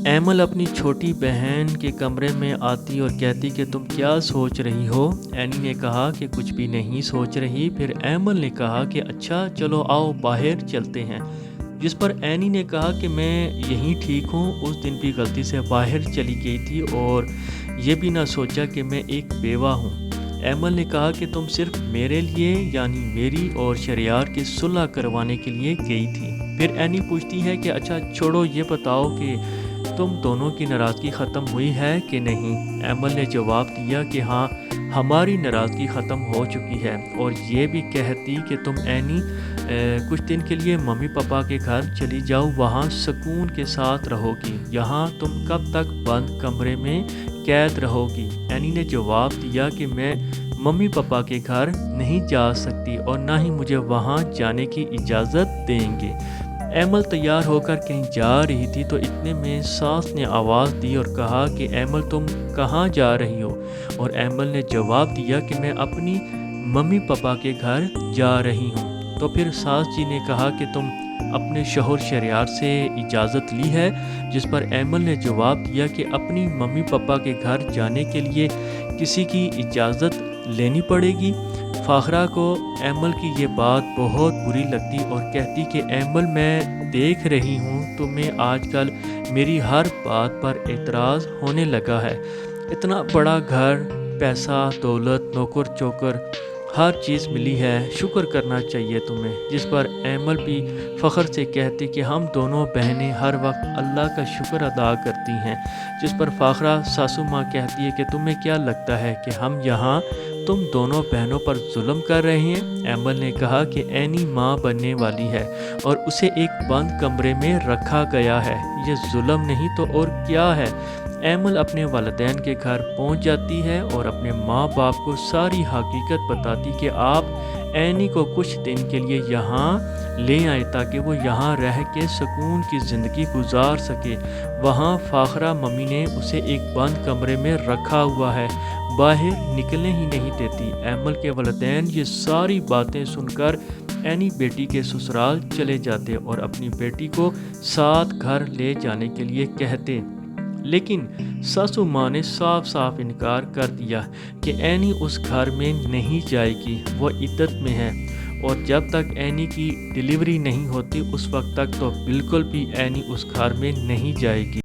ایمل اپنی چھوٹی بہن کے کمرے میں آتی اور کہتی کہ تم کیا سوچ رہی ہو؟ اینی نے کہا کہ کچھ بھی نہیں سوچ رہی۔ پھر ایمل نے کہا کہ اچھا چلو آؤ باہر چلتے ہیں، جس پر اینی نے کہا کہ میں یہیں ٹھیک ہوں، اس دن بھی غلطی سے باہر چلی گئی تھی اور یہ بھی نہ سوچا کہ میں ایک بیوہ ہوں۔ ایمل نے کہا کہ تم صرف میرے لیے یعنی میری اور شہریار کی صلح کروانے کے لیے گئی تھی۔ پھر اینی پوچھتی ہے کہ اچھا چھوڑو یہ بتاؤ کہ تم دونوں کی ناراضگی ختم ہوئی ہے کہ نہیں؟ ایمل نے جواب دیا کہ ہاں ہماری ناراضگی ختم ہو چکی ہے، اور یہ بھی کہتی کہ تم اینی کچھ دن کے لیے ممی پاپا کے گھر چلی جاؤ، وہاں سکون کے ساتھ رہو گی، یہاں تم کب تک بند کمرے میں قید رہو گی؟ اینی نے جواب دیا کہ میں ممی پاپا کے گھر نہیں جا سکتی اور نہ ہی مجھے وہاں جانے کی اجازت دیں گے۔ ایمل تیار ہو کر کہیں جا رہی تھی تو اتنے میں ساس نے آواز دی اور کہا کہ ایمل تم کہاں جا رہی ہو؟ اور ایمل نے جواب دیا کہ میں اپنی ممی پاپا کے گھر جا رہی ہوں۔ تو پھر ساس جی نے کہا کہ تم اپنے شوہر شہریار سے اجازت لی ہے؟ جس پر ایمل نے جواب دیا کہ اپنی ممی پاپا کے گھر جانے کے لیے کسی کی اجازت لینی پڑے گی۔ فاخرہ کو ایمل کی یہ بات بہت بری لگتی اور کہتی کہ ایمل میں دیکھ رہی ہوں تمہیں آج کل میری ہر بات پر اعتراض ہونے لگا ہے، اتنا بڑا گھر، پیسہ دولت، نوکر چوکر، ہر چیز ملی ہے، شکر کرنا چاہیے تمہیں۔ جس پر ایمل بھی فخر سے کہتی کہ ہم دونوں بہنیں ہر وقت اللہ کا شکر ادا کرتی ہیں۔ جس پر فاخرہ ساسو ماں کہتی ہے کہ تمہیں کیا لگتا ہے کہ ہم یہاں تم دونوں بہنوں پر ظلم کر رہے ہیں؟ ایمل نے کہا کہ اینی ماں بننے والی ہے اور اسے ایک بند کمرے میں رکھا گیا ہے، یہ ظلم نہیں تو اور کیا ہے؟ ایمل اپنے والدین کے گھر پہنچ جاتی ہے اور اپنے ماں باپ کو ساری حقیقت بتاتی کہ آپ اینی کو کچھ دن کے لیے یہاں لے آئے تاکہ وہ یہاں رہ کے سکون کی زندگی گزار سکے۔ وہاں فاخرہ ممی نے اسے ایک بند کمرے میں رکھا ہوا ہے، باہر نکلنے ہی نہیں دیتی۔ ایمل کے والدین یہ ساری باتیں سن کر اینی بیٹی کے سسرال چلے جاتے اور اپنی بیٹی کو ساتھ گھر لے جانے کے لیے کہتے، لیکن ساسو ماں نے صاف صاف انکار کر دیا کہ اینی اس گھر میں نہیں جائے گی، وہ عدت میں ہے اور جب تک اینی کی ڈیلیوری نہیں ہوتی اس وقت تک تو بالکل بھی اینی اس گھر میں نہیں جائے گی۔